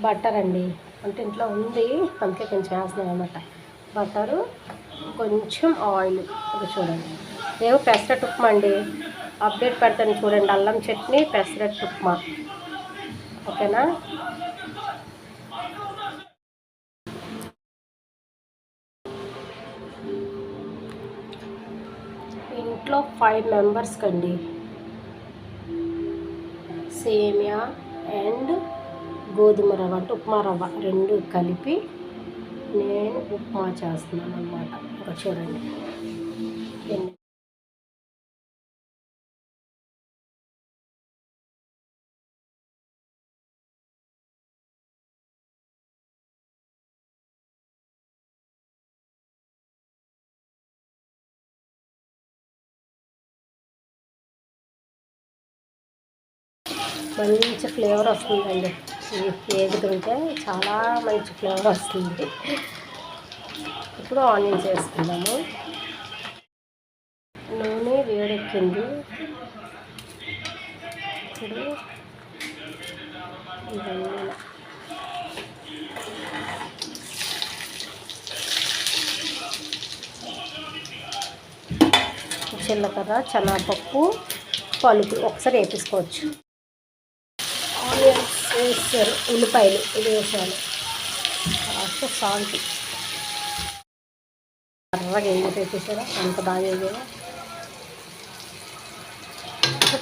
Butter అండి, అంటే ఇంట్లో ఉంది అందుకే కొంచెం వేస్తున్నాను అనమాట. బట్టరు, కొంచెం ఆయిల్. ఇది చూడండి, ఏమో పెసరట్టు ఉప్మా అండి. అప్డేట్ పెడతాను చూడండి, అల్లం చట్నీ పెసరట్టు ఉప్మా. ఓకేనా? ఇంట్లో 5 మెంబర్స్కి అండి. సేమియా అండ్ గోధుమ రవ్వ అంటే ఉప్మా రవ్వ రెండు కలిపి నేను ఉప్మా చేస్తున్నాను అన్నమాట. ఇంకా చూడండి మంచి ఫ్లేవర్ వస్తుందండి. ఇది వేగుతుంటే చాలా మంచి ఫ్లేవర్ వస్తుంది. ఇప్పుడు ఆనియన్స్ వేసుకుందాము. నూనె వేడెక్కింది. ఇప్పుడు ఇవన్నీ జీలకర్ర, శనగపప్పు, పలుకు ఒకసారి వేపించుకోవచ్చు. ఆనియన్స్ వేస్తారు, ఉల్లిపాయలు ఇది వేసాను, కాస్త సాల్ట్. కర్రగా వేసేసారా ఎంత బాగా వేసారా.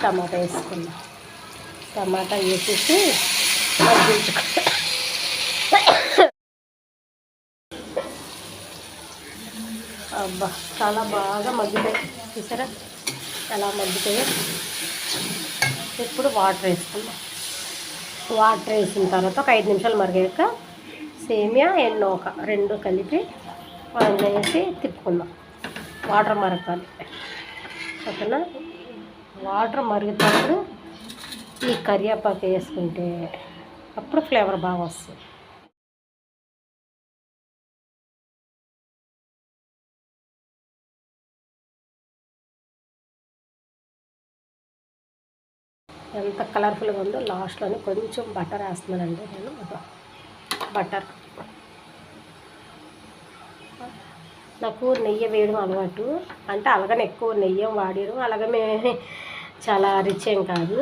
టమాటా వేసుకున్నాం. టమాటా వేసేసి మగ్గించుకుంటాం. అబ్బా చాలా బాగా మగ్గుతాయి, చూసారా ఎలా మగ్గుతాయో. ఇప్పుడు వాటర్ వేసుకుందాం. వాటర్ వేసిన తర్వాత ఒక 5 నిమిషాలు మరిగాక సేమియా ఎన్నోక రెండు కలిపి అందులో వేసి తిప్పుకుందాం. వాటర్ మరగాలి, ఓకేనా? వాటర్ మరుగుతున్నప్పుడు ఈ కరివేపాకు వేసుకుంటే అప్పుడు ఫ్లేవర్ బాగా వస్తుంది. ఎంత కలర్ఫుల్గా ఉందో. లాస్ట్లోనే కొంచెం బటర్ వేస్తున్నానండి నేను. బటర్, నాకు నెయ్యి వేయడం అలవాటు. అంటే అలాగనే ఎక్కువ నెయ్యి వాడారు, అలాగనే చాలా రిచ్ ఏం కాదు.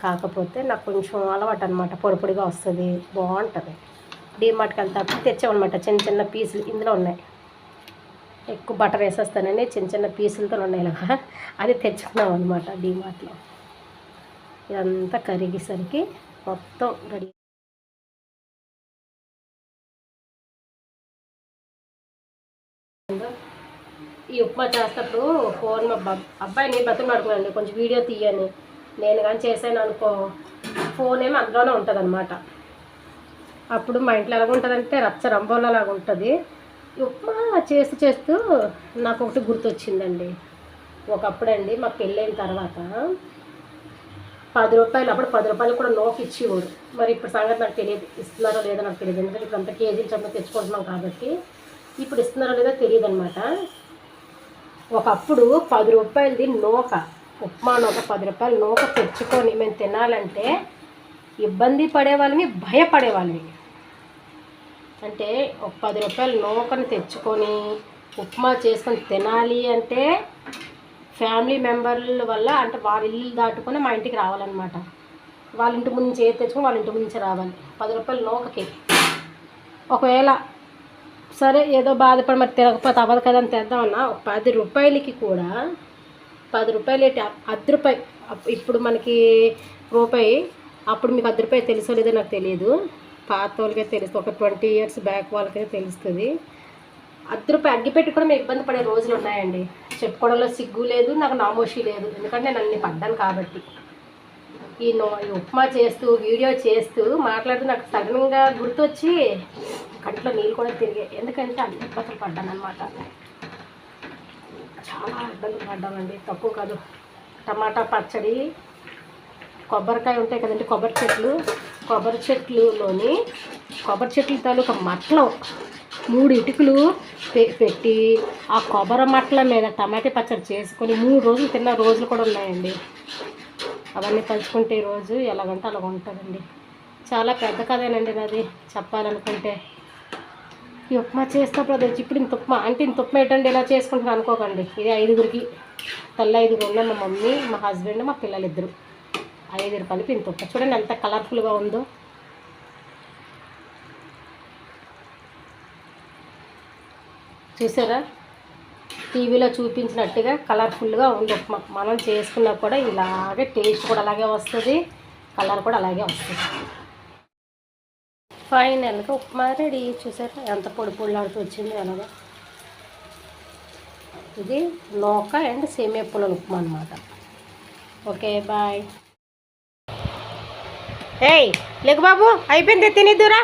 కాకపోతే నాకు కొంచెం అలవాటు అనమాట. పొడి పొడిగా వస్తుంది, బాగుంటుంది. డీమార్ట్కి వెళ్తే తెచ్చామన్నమాట చిన్న చిన్న పీసులు. ఇందులో ఉన్నాయి, ఎక్కువ బటర్ వేసేస్తానని చిన్న చిన్న పీసులతో ఉన్నాయి ఇలాగా. అది తెచ్చుకున్నాం అనమాట డీమార్ట్లో. ఇదంతా కరిగేసరికి మొత్తం రెడీ. ఈ ఉప్మా చేసేటప్పుడు ఫోన్ మా అబ్బాయిని బతుకులాడుకున్నాను, కొంచెం వీడియో తీయని. నేను కానీ చేశాను అనుకో, ఫోన్ ఏమో అందులోనే ఉంటుంది అనమాట. అప్పుడు మా ఇంట్లో ఎలాగ ఉంటుందంటే రచ్చ రంబోలలాగా ఉంటుంది. ఉప్మా చేస్తూ చేస్తూ నాకు ఒకటి గుర్తొచ్చిందండి. ఒకప్పుడండి మా పెళ్ళైన తర్వాత 10 రూపాయలు, అప్పుడు 10 రూపాయలు కూడా నోకి ఇచ్చేవాడు. మరి ఇప్పుడు సంగతి నాకు తెలియదు, ఇస్తున్నారో లేదో నాకు తెలియదు. ఎందుకంటే ఇప్పుడు అంత కేజీలు చొప్పున తెచ్చుకుంటున్నాం కాబట్టి ఇప్పుడు ఇస్తున్నారో లేదో తెలియదు అనమాట. ఒకప్పుడు 10 రూపాయలది నూక, ఉప్మా నూక, 10 రూపాయల నూక తెచ్చుకొని మేము తినాలంటే ఇబ్బంది పడేవాళ్ళని, భయపడేవాళ్ళని. అంటే ఒక 10 రూపాయల నూకను తెచ్చుకొని ఉప్మా చేసుకొని తినాలి అంటే ఫ్యామిలీ మెంబర్ల వల్ల, అంటే వాళ్ళ ఇల్లు దాటుకొని మా ఇంటికి రావాలన్నమాట. వాళ్ళ ఇంటి ముందు నుంచి ఏది తెచ్చుకొని వాళ్ళ ఇంటి ముందు రావాలి 10 రూపాయల నూకకి. ఒకవేళ సరే ఏదో బాధపడి మరి తిరగకపోతే అవ్వదు కదా అని తెద్దామన్నా, 10 రూపాయలకి కూడా 10 రూపాయలు ఏంటి, 10 రూపాయలు. ఇప్పుడు మనకి రూపాయి, అప్పుడు మీకు 10 రూపాయలు తెలుసో లేదో నాకు తెలియదు. పాత వాళ్ళకైతే తెలుస్తుంది, ఒక 20 ఇయర్స్ బ్యాక్ వాళ్ళకైతే తెలుస్తుంది. 10 రూపాయలు అగ్గిపెట్టి కూడా మేము ఇబ్బంది పడే రోజులు ఉన్నాయండి. చెప్పుకోవడంలో సిగ్గు లేదు, నాకు నామోషి లేదు, ఎందుకంటే నేను అన్ని పడ్డాను కాబట్టి. ఈ ఉప్మా చేస్తూ వీడియో చేస్తూ మాట్లాడుతూ నాకు సడన్గా గుర్తొచ్చి కంట్లో నీళ్ళు కూడా తిరిగాయి. ఎందుకంటే అన్ని ఇబ్బందులు పడ్డాను అనమాట. చాలా ఇబ్బందులు పడ్డానండి, తక్కువ కాదు. టమాటా పచ్చడి, కొబ్బరికాయ ఉంటాయి కదండి, కొబ్బరి చెట్లులోని కొబ్బరి చెట్ల తాలూకా మట్టలు 3 ఇటుకలు పెట్టి ఆ కొబ్బరి మట్టల మీద టమాటా పచ్చడి చేసుకొని 3 రోజులు తిన్న రోజులు కూడా ఉన్నాయండి. అవన్నీ తలుచుకుంటే ఈరోజు ఎలాగంటే అలాగ ఉంటుందండి. చాలా పెద్ద కథేనండి నాది చెప్పాలనుకుంటే. ఈ ఉప్మా చేసినప్పుడు అది వచ్చి ఇప్పుడు ఇంత ఉప్మా అంటే ఇంత ఉప్మా ఏంటండి ఇలా చేసుకుంటున్నాను అనుకోకండి. ఇది 5గురికి, తల్లి 5 ఉన్న మా మమ్మీ, మా హస్బెండ్, మా పిల్లలు 2, 5 కలిపి ఇంత ఉప్మా. చూడండి ఎంత కలర్ఫుల్గా ఉందో. చూసారా, టీవీలో చూపించినట్టుగా కలర్ఫుల్గా ఉంది ఉప్మా. మనం చేసుకున్నా కూడా ఇలాగే టేస్ట్ కూడా అలాగే వస్తుంది, కలర్ కూడా అలాగే వస్తుంది. ఫైనల్గా ఉప్మా రెడీ. చూసారా ఎంత పొడి పొడిలాడుతూ వచ్చింది అలాగా. ఇది నూక అండ్ సేమియా పుల్లల ఉప్మా అనమాట. Okay bye. ఏయ్ లేకు బాబు, అయిపోయింది, తినిద్దురా.